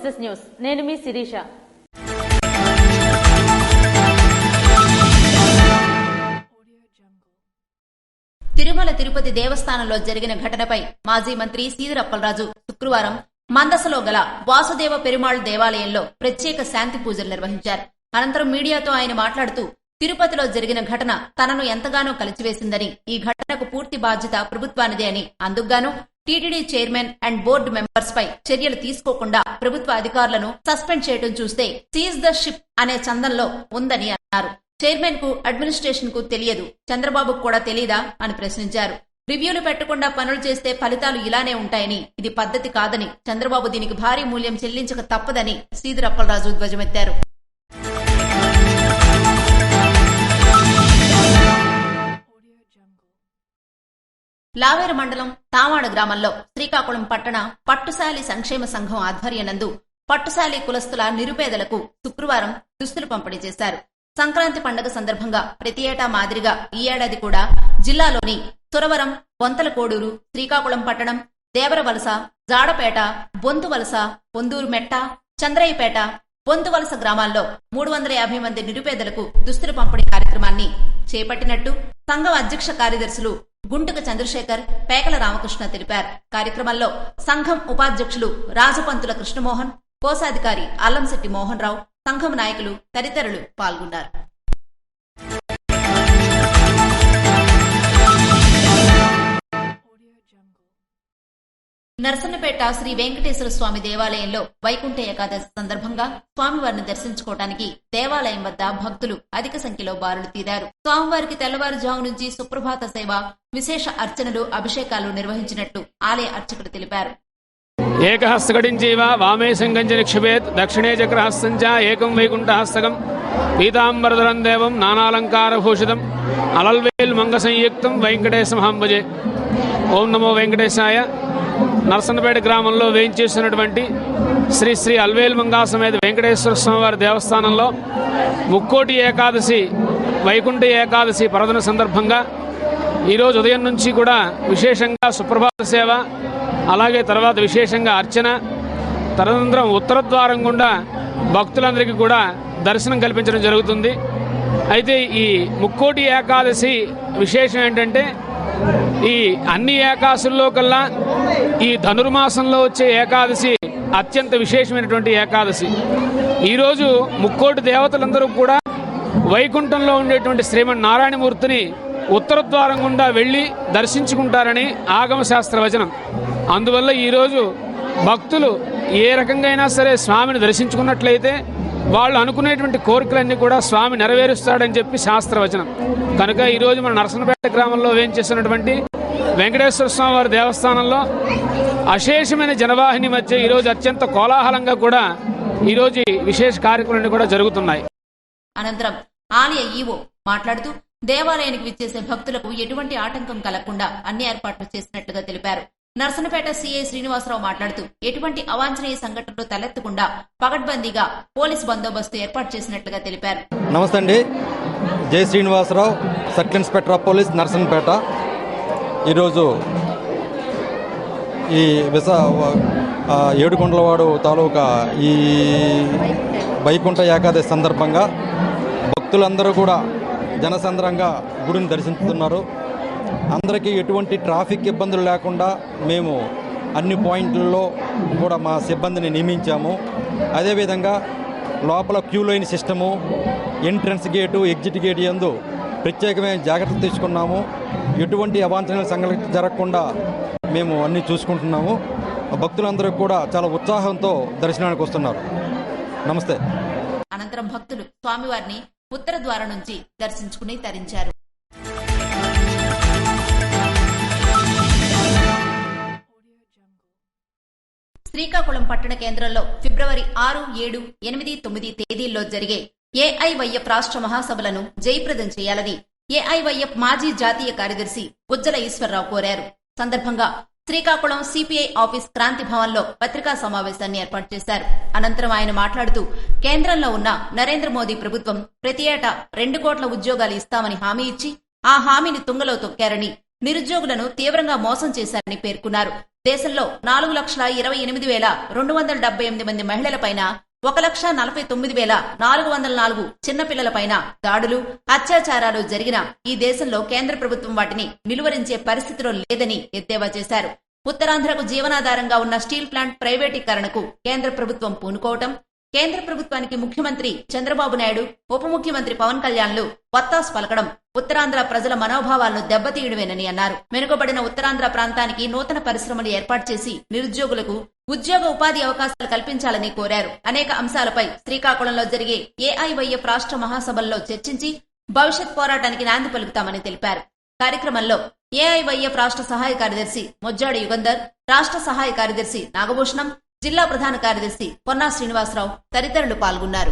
Success news. నేను మీ శిరీష. తిరుమల తిరుపతి దేవస్థానంలో జరిగిన ఘటనపై మాజీ మంత్రి సీదిరి అప్పలరాజు శుక్రవారం మందసలో గల వాసుదేవ పెరుమాళ్ దేవాలయంలో ప్రత్యేక శాంతి పూజలు నిర్వహించారు. అనంతరం మీడియాతో ఆయన మాట్లాడుతూ, తిరుపతిలో జరిగిన ఘటన తనను ఎంతగానో కలిచివేసిందని, ఈ ఘటనకు పూర్తి బాధ్యత ప్రభుత్వానిదే అని, అందుకుగాను TTD chairman and board members పై చర్యలు తీసుకోకుండా ప్రభుత్వ అధికారులను సస్పెండ్ చేయడం చూస్తే సీజ్ ద షిప్ అనే చందంలో ఉందని అన్నారు. చైర్మన్ కు, అడ్మినిస్ట్రేషన్ కు తెలియదు, చంద్రబాబుకు కూడా తెలీదా అని ప్రశ్నించారు. రివ్యూలు పెట్టకుండా పనులు చేస్తే ఫలితాలు ఇలానే ఉంటాయని, ఇది పద్ధతి కాదని, చంద్రబాబు దీనికి భారీ మూల్యం చెల్లించక తప్పదని సీదిరి అప్పలరాజు ధ్వజమెత్తారు. లావేరు మండలం తామాడ గ్రామంలో శ్రీకాకుళం పట్టణ పట్టుశాలి సంక్షేమ సంఘం ఆధ్వర్యనందు పట్టుశాలి కులస్తుల నిరుపేదలకు శుక్రవారం దుస్తులు పంపిణీ చేశారు. సంక్రాంతి పండుగ సందర్భంగా ప్రతి ఏటా మాదిరిగా ఈ ఏడాది కూడా జిల్లాలోని సురవరం, బొంతలకోడూరు, శ్రీకాకుళం పట్టణం, దేవరవలస, జాడపేట, బొంతువలస, పొందూరు మెట్ట, చంద్రయ్యపేట, బొంతువలస గ్రామాల్లో 350 మంది నిరుపేదలకు దుస్తుల పంపిణీ కార్యక్రమాన్ని చేపట్టినట్టు సంఘం అధ్యక్ష కార్యదర్శులు గుంటుక చంద్రశేఖర్, పేకల రామకృష్ణ తెలిపారు. కార్యక్రమంలో సంఘం ఉపాధ్యక్షులు రాజపంతుల కృష్ణమోహన్, కోశాధికారి అల్లంశెట్టి మోహన్ రావు, సంఘం నాయకులు తదితరులు పాల్గొన్నారు. నర్సన్నపేట శ్రీ వెంకటేశ్వర స్వామి దేవాలయంలో వైకుంఠ ఏకాదశి సందర్భంగా స్వామివారిని దర్శించుకోవడానికి దేవాలయం వద్ద భక్తులు అధిక సంఖ్యలో బారులు తీరారు. స్వామివారికి తెల్లవారుజాము నుంచి సుప్రభాత సేవ, విశేష అర్చనలు, అభిషేకాలు నిర్వహించినట్లు ఆలయ అర్చకులు తెలిపారు. ఏకహస్తకటించైవ వామే సంగంచ నిక్షిపేత్ దక్షిణే చక్రహస్తంచ ఏకం వైకుంఠహస్తకం పీతాంబరధరం దేవం నానాలంకారభూషితం అలల్వేల్ మంగ సంయుక్తం వెంకటేశమహం భజే. ఓం నమో వెంకటేశాయ. నరసన్నపేట గ్రామంలో వేయించేసినటువంటి శ్రీ శ్రీ అల్వేల్ మంగా సమేత వెంకటేశ్వర స్వామివారి దేవస్థానంలో ముక్కోటి ఏకాదశి, వైకుంఠ ఏకాదశి పర్వదిన సందర్భంగా ఈరోజు ఉదయం నుంచి కూడా విశేషంగా సుప్రభాత సేవ, అలాగే తర్వాత విశేషంగా అర్చన, తదనంతరం ఉత్తరద్వారం గుండా భక్తులందరికీ కూడా దర్శనం కల్పించడం జరుగుతుంది. అయితే ఈ ముక్కోటి ఏకాదశి విశేషం ఏంటంటే, ఈ అన్ని ఏకాదశుల్లో కల్లా ఈ ధనుర్మాసంలో వచ్చే ఏకాదశి అత్యంత విశేషమైనటువంటి ఏకాదశి. ఈరోజు ముక్కోటి దేవతలందరూ కూడా వైకుంఠంలో ఉండేటువంటి శ్రీమన్నారాయణమూర్తిని ఉత్తరద్వారం గుండా వెళ్లి దర్శించుకుంటారని ఆగమ శాస్త్ర వచనం. అందువల్ల ఈరోజు భక్తులు ఏ రకంగా అయినా సరే స్వామిని దర్శించుకున్నట్లయితే వాళ్ళు అనుకునేటువంటి కోరికలన్నీ కూడా స్వామి నెరవేరుస్తాడని చెప్పి శాస్త్రవచనం. కనుక ఈరోజు మన నరసన్నపేట గ్రామంలో వేయించేస్తున్నటువంటి వెంకటేశ్వర స్వామి వారి దేవస్థానంలో అశేషమైన జనవాహిని మధ్య ఈరోజు అత్యంత కోలాహలంగా కూడా ఈరోజు విశేష కార్యక్రమాలు కూడా జరుగుతున్నాయి. అనంతరం ఆలయ ఈవో మాట్లాడుతూ, దేవాలయానికి విచ్చేసే భక్తులకు ఎటువంటి ఆటంకం కలగకుండా అన్ని ఏర్పాట్లు చేసినట్లుగా తెలిపారు. నర్సన్నపేట సీఐ శ్రీనివాసరావు మాట్లాడుతూ, ఎటువంటి అవాంఛనీయ సంఘటనలు తలెత్తకుండా పకడ్బందీగా పోలీసు బందోబస్తు ఏర్పాటు చేసినట్లుగా తెలిపారు. నమస్తే అండి. Jai Srinivasarao, circle inspector of police, Narsannapeta. ఈరోజు ఈ ఏడుకొండలవాడు తాలూకా ఈ వైకుంఠ ఏకాదశి సందర్భంగా భక్తులందరూ కూడా జనసంద్రంగా గుడిని దర్శిస్తున్నారు. అందరికీ ఎటువంటి ట్రాఫిక్ ఇబ్బందులు లేకుండా మేము అన్ని పాయింట్లలో కూడా మా సిబ్బందిని నియమించాము. అదేవిధంగా లోపల queue line system, entrance gate, exit gate యందు ప్రత్యేకమైన జాగ్రత్తలు తీసుకున్నాము. ఎటువంటి అవాంఛనీయ సంఘటనలు జరగకుండా మేము అన్నీ చూసుకుంటున్నాము. భక్తులందరూ కూడా చాలా ఉత్సాహంతో దర్శనానికి వస్తున్నారు. నమస్తే. అనంతరం భక్తులు స్వామివారిని ఉత్తర ద్వారం నుంచి దర్శించుకుని తరించారు. శ్రీకాకుళం పట్టణ కేంద్రంలో ఫిబ్రవరి 6, 7, 8, 9 తేదీల్లో జరిగే ఏఐవైఎఫ్ రాష్ట్ర మహాసభలను జయప్రదం చేయాలని ఏఐవైఎఫ్ మాజీ జాతీయ కార్యదర్శి బుజ్జల ఈశ్వరరావు కోరారు. సందర్భంగా శ్రీకాకుళం సిపిఐ ఆఫీస్ క్రాంతి భవన్లో పత్రికా సమావేశాన్ని ఏర్పాటు చేశారు. అనంతరం ఆయన మాట్లాడుతూ, కేంద్రంలో ఉన్న నరేంద్ర మోదీ ప్రభుత్వం ప్రతి ఏటా 2 కోట్ల ఉద్యోగాలు ఇస్తామని హామీ ఇచ్చి ఆ హామీని తుంగలో తొక్కారని, నిరుద్యోగులను తీవ్రంగా మోసం చేశారని పేర్కొన్నారు. దేశంలో 4,28,278 మంది మహిళలపైన 1,49,404 చిన్నపిల్లలపైన దాడులు, అత్యాచారాలు జరిగినా ఈ దేశంలో కేంద్ర ప్రభుత్వం వాటిని నిలువరించే పరిస్థితిలో లేదని ఎద్దేవా చేశారు. ఉత్తరాంధ్రకు జీవనాధారంగా ఉన్న స్టీల్ ప్లాంట్ ప్రైవేటీకరణకు కేంద్ర ప్రభుత్వం పూనుకోవటం, కేంద్ర ప్రభుత్వానికి ముఖ్యమంత్రి చంద్రబాబు నాయుడు, ఉప ముఖ్యమంత్రి పవన్ కళ్యాణ్లు వత్తాసు పలకడం ఉత్తరాంధ్ర ప్రజల మనోభావాలను దెబ్బతీయడమేనని అన్నారు. వెనుకబడిన ఉత్తరాంధ్ర ప్రాంతానికి నూతన పరిశ్రమలు ఏర్పాటు చేసి నిరుద్యోగులకు ఉద్యోగ ఉపాధి అవకాశాలు కల్పించాలని కోరారు. అనేక అంశాలపై శ్రీకాకుళంలో జరిగే ఏఐవైఎఫ్ రాష్ట్ర మహాసభల్లో చర్చించి భవిష్యత్ పోరాటానికి నాంది పలుకుతామని తెలిపారు. కార్యక్రమంలో ఏఐవైఎఫ్ రాష్ట్ర సహాయ కార్యదర్శి మొజ్జాడి యుగంధర్, రాష్ట్ర సహాయ కార్యదర్శి నాగభూషణం, జిల్లా ప్రధాన కార్యదర్శి పొన్నా శ్రీనివాసరావు తదితరులు పాల్గొన్నారు.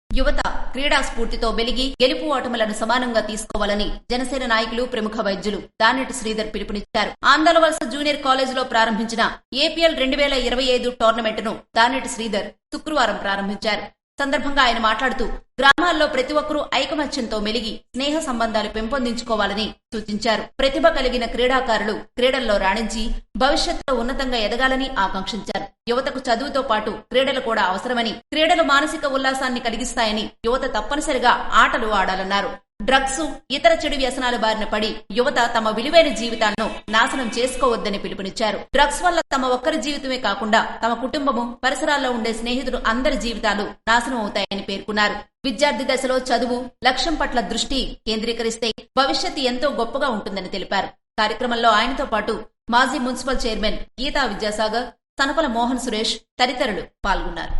యువత క్రీడా స్ఫూర్తితో వెలిగి గెలుపు ఓటములను సమానంగా తీసుకోవాలని జనసేన నాయకులు, ప్రముఖ వైద్యులు దానేటి శ్రీధర్ పిలుపునిచ్చారు. ఆందోళవలస జూనియర్ కాలేజీలో ప్రారంభించిన ఏపీఎల్ 2025 టోర్నమెంట్ను దానేటి శ్రీధర్ శుక్రవారం ప్రారంభించారు. సందర్భంగా ఆయన మాట్లాడుతూ గ్రామాల్లో ప్రతి ఒక్కరూ ఐకమత్యంతో మెలిగి స్నేహ సంబంధాలు పెంపొందించుకోవాలని సూచించారు. ప్రతిభ కలిగిన క్రీడాకారులు క్రీడల్లో రాణించి భవిష్యత్తులో ఉన్నతంగా ఎదగాలని ఆకాంక్షించారు. యువతకు చదువుతో పాటు క్రీడలు కూడా అవసరమని, క్రీడలు మానసిక ఉల్లాసాన్ని కలిగిస్తాయని, యువత తప్పనిసరిగా ఆటలు ఆడాలన్నారు. డ్రగ్స్, ఇతర చెడు వ్యసనాల బారిన పడి యువత తమ విలువైన జీవితాలను నాశనం చేసుకోవద్దని పిలుపునిచ్చారు. డ్రగ్స్ వల్ల తమ ఒక్కరి జీవితమే కాకుండా తమ కుటుంబము, పరిసరాల్లో ఉండే స్నేహితులు అందరి జీవితాలు నాశనం అవుతాయని పేర్కొన్నారు. విద్యార్థి దశలో చదువు, లక్ష్యం పట్ల దృష్టి కేంద్రీకరిస్తే భవిష్యత్తు ఎంతో గొప్పగా ఉంటుందని తెలిపారు. కార్యక్రమంలో ఆయనతో పాటు మాజీ మున్సిపల్ చైర్మన్ గీతా విద్యాసాగర్, సనపల మోహన్ సురేష్ తదితరులు పాల్గొన్నారు.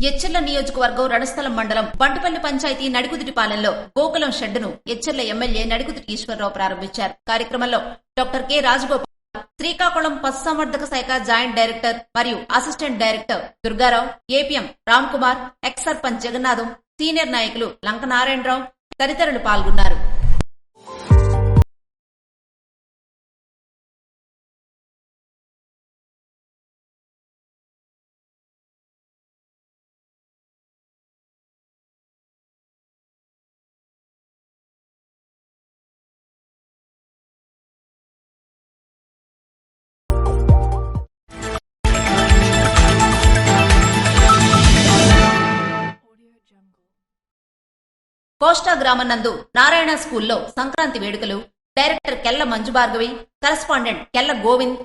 ఎచ్చెర్ల నియోజకవర్గం రణస్థలం మండలం బంటుపల్లి పంచాయతీ నడికుదిటిపాలెంలో గోకులం షెడ్డును ఎచ్చెర్ల ఎమ్మెల్యే నడికుదిటి ఈశ్వరరావు ప్రారంభించారు. కార్యక్రమంలో డాక్టర్ కె రాజగోపాల్, శ్రీకాకుళం పశుసంవర్ధక శాఖ జాయింట్ డైరెక్టర్ మరియు assistant director Durgarao, APM Ram Kumar, X sarpanch Jagannatham, senior నాయకులు లంక నారాయణరావు తదితరులు పాల్గొన్నారు. కోస్టా గ్రామం నందు నారాయణ స్కూల్లో సంక్రాంతి వేడుకలు డైరెక్టర్ కెల్ల మంజుభార్గవి, కరస్పాండెంట్ కెల్ల గోవింద్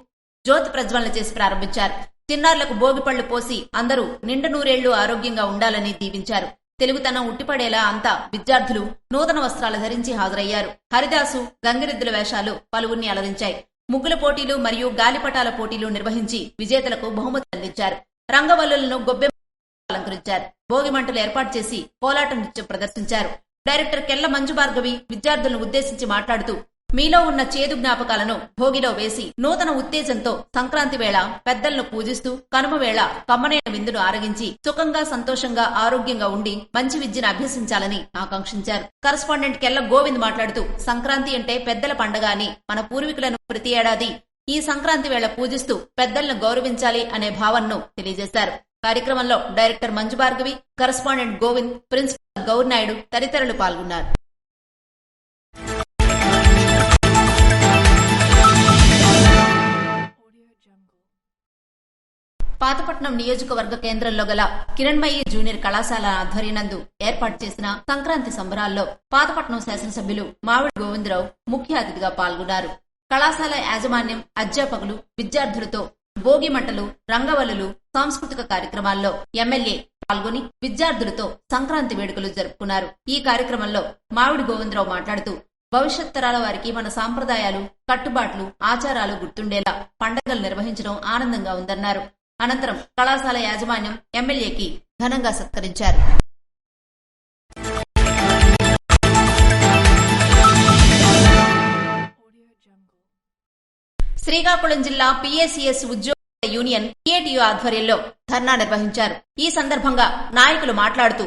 జ్యోతి ప్రజ్వలన చేసి ప్రారంభించారు. చిన్నారులకు భోగిపళ్లు పోసి అందరూ నిండు నూరేళ్లు ఆరోగ్యంగా ఉండాలని దీవించారు. తెలుగుతనం ఉట్టిపడేలా అంతా విద్యార్థులు నూతన వస్త్రాలు ధరించి హాజరయ్యారు. హరిదాసు, గంగిరెద్దుల వేషాలు పలువురిని అలరించాయి. ముగ్గుల పోటీలు మరియు గాలిపటాల పోటీలు నిర్వహించి విజేతలకు బహుమతులు అందించారు. రంగవల్లులను గొబ్బె అలంకరించారు. భోగి మంటలు ఏర్పాటు చేసి కోలాట నృత్యం ప్రదర్శించారు. డైరెక్టర్ కెల్ల మంజుభార్గవి విద్యార్థులను ఉద్దేశించి మాట్లాడుతూ, మీలో ఉన్న చేదు జ్ఞాపకాలను భోగిలో వేసి నూతన ఉత్తేజంతో సంక్రాంతి వేళ పెద్దలను పూజిస్తూ కనుమ వేళ కమ్మనైన విందును ఆరగించి సుఖంగా, సంతోషంగా, ఆరోగ్యంగా ఉండి మంచి విద్యను అభ్యసించాలని ఆకాంక్షించారు. కరస్పాండెంట్ కెల్ల గోవింద్ మాట్లాడుతూ, సంక్రాంతి అంటే పెద్దల పండగ అని, మన పూర్వీకులను ప్రతి ఏడాది ఈ సంక్రాంతి వేళ పూజిస్తూ పెద్దలను గౌరవించాలి అనే భావనను తెలియజేశారు. కార్యక్రమంలో director Manjubhargavi, correspondent Govind, principal Gaurnaidu తదితరులు పాల్గొన్నారు. పాతపట్నం నియోజకవర్గ కేంద్రంలో గల కిరణ్మయి జూనియర్ కళాశాల ఆధ్వర్యనందు ఏర్పాటు చేసిన సంక్రాంతి సంబరాల్లో పాతపట్నం శాసనసభ్యులు మావిడి గోవిందరావు ముఖ్య అతిథిగా పాల్గొన్నారు. కళాశాల యాజమాన్యం, అధ్యాపకులు, విద్యార్థులతో భోగి మంటలు, రంగవల్లులు, సాంస్కృతిక కార్యక్రమాల్లో ఎమ్మెల్యే పాల్గొని విద్యార్థులతో సంక్రాంతి వేడుకలు జరుపుకున్నారు. ఈ కార్యక్రమంలో మావిడి గోవిందరావు మాట్లాడుతూ, భవిష్యత్ తరాల వారికి మన సాంప్రదాయాలు, కట్టుబాట్లు, ఆచారాలు గుర్తుండేలా పండుగలు నిర్వహించడం ఆనందంగా ఉందన్నారు. అనంతరం కళాశాల యాజమాన్యం ఎమ్మెల్యేకి ఘనంగా సత్కరించారు. శ్రీకాకుళం జిల్లా PACS ఉద్యోగుల యూనియన్ PATU ఆధ్వర్యంలో ధర్నా నిర్వహించారు. ఈ సందర్భంగా నాయకులు మాట్లాడుతూ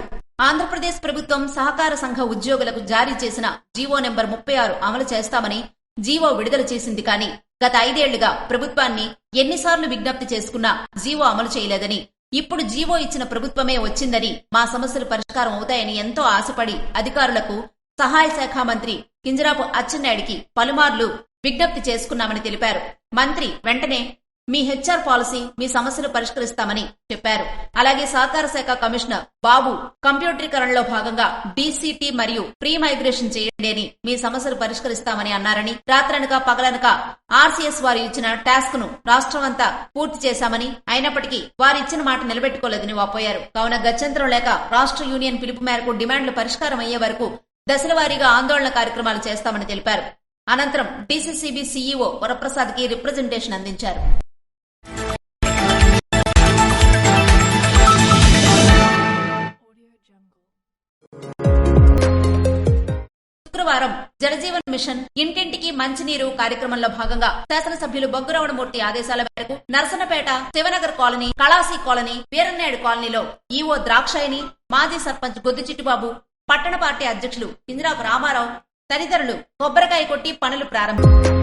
ఆంధ్రప్రదేశ్ ప్రభుత్వం సహకార సంఘ ఉద్యోగులకు జారీ చేసిన జీవో నెంబర్ 36 అమలు చేస్తామని జీవో విడుదల చేసింది కానీ గత 5 ఏళ్లుగా ప్రభుత్వాన్ని ఎన్నిసార్లు విజ్ఞప్తి చేసుకున్నా జీవో అమలు చేయలేదని, ఇప్పుడు జీవో ఇచ్చిన ప్రభుత్వమే వచ్చిందని, మా సమస్యలు పరిష్కారం అవుతాయని ఎంతో ఆశపడి అధికారులకు సహాయ శాఖ మంత్రి కింజరాపు అచ్చెన్నాయుడికి పలుమార్లు విజ్ఞప్తి చేసుకున్నామని తెలిపారు. మంత్రి వెంటనే మీ HR పాలసీ, మీ సమస్యలు పరిష్కరిస్తామని చెప్పారు. అలాగే సహకార శాఖ కమిషనర్ బాబు కంప్యూటరీకరణలో భాగంగా DCT మరియు ప్రీ మైగ్రేషన్ చేయండి అని, మీ సమస్యలు పరిష్కరిస్తామని అన్నారని, రాత్రనక పగలనక RCS వారు ఇచ్చిన టాస్క్ ను రాష్ట్రమంతా పూర్తి చేశామని, అయినప్పటికీ వారు ఇచ్చిన మాట నిలబెట్టుకోలేదని వాపోయారు. కావున గత్యంతరం లేక రాష్ట్ర యూనియన్ పిలుపు మేరకు డిమాండ్లు పరిష్కారం అయ్యే వరకు దశల వారీగా ఆందోళన కార్యక్రమాలు చేస్తామని తెలిపారు. అనంతరం DCCB CEO వరప్రసాద్ కి రిప్రజెంటేషన్ అందించారు. శుక్రవారం జలజీవన్ మిషన్ ఇంటింటికి మంచినీరు కార్యక్రమంలో భాగంగా శాసనసభ్యులు బొగ్గు రమణమూర్తి ఆదేశాల మేరకు నరసన్నపేట, శివనగర్ కాలనీ, కళాసి కాలనీ, వీరన్నాయుడు కాలనీలో ఈవో ద్రాక్షాయిని, మాజీ సర్పంచ్ గొద్దు చిట్టిబాబు, పట్టణ పార్టీ అధ్యక్షులు కింజరాపు రామారావు తదితరులు కొబ్బరికాయ కొట్టి పనులు ప్రారంభించారు.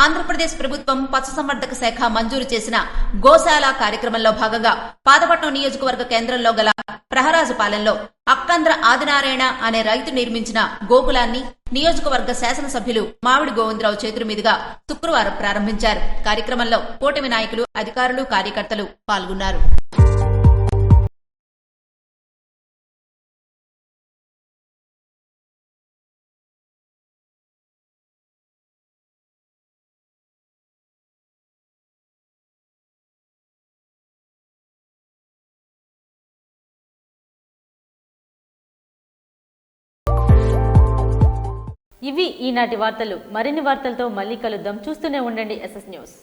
ఆంధ్రప్రదేశ్ ప్రభుత్వం పశుసంవర్ధక శాఖ మంజూరు చేసిన గోశాల కార్యక్రమంలో భాగంగా పాతపట్నం నియోజకవర్గ కేంద్రంలో గల ప్రహరాజుపాలెంలో అక్కంద్ర ఆదినారాయణ అనే రైతు నిర్మించిన గోకులాన్ని నియోజకవర్గ శాసనసభ్యులు మామిడి గోవిందరావు చేతుల మీదుగా శుక్రవారం ప్రారంభించారు. కార్యక్రమంలో కూటమి నాయకులు, అధికారులు, కార్యకర్తలు పాల్గొన్నారు. ఇవి ఈనాటి వార్తలు. మరిన్ని వార్తలతో మళ్ళీ కలుద్దాం. చూస్తూనే ఉండండి SS న్యూస్.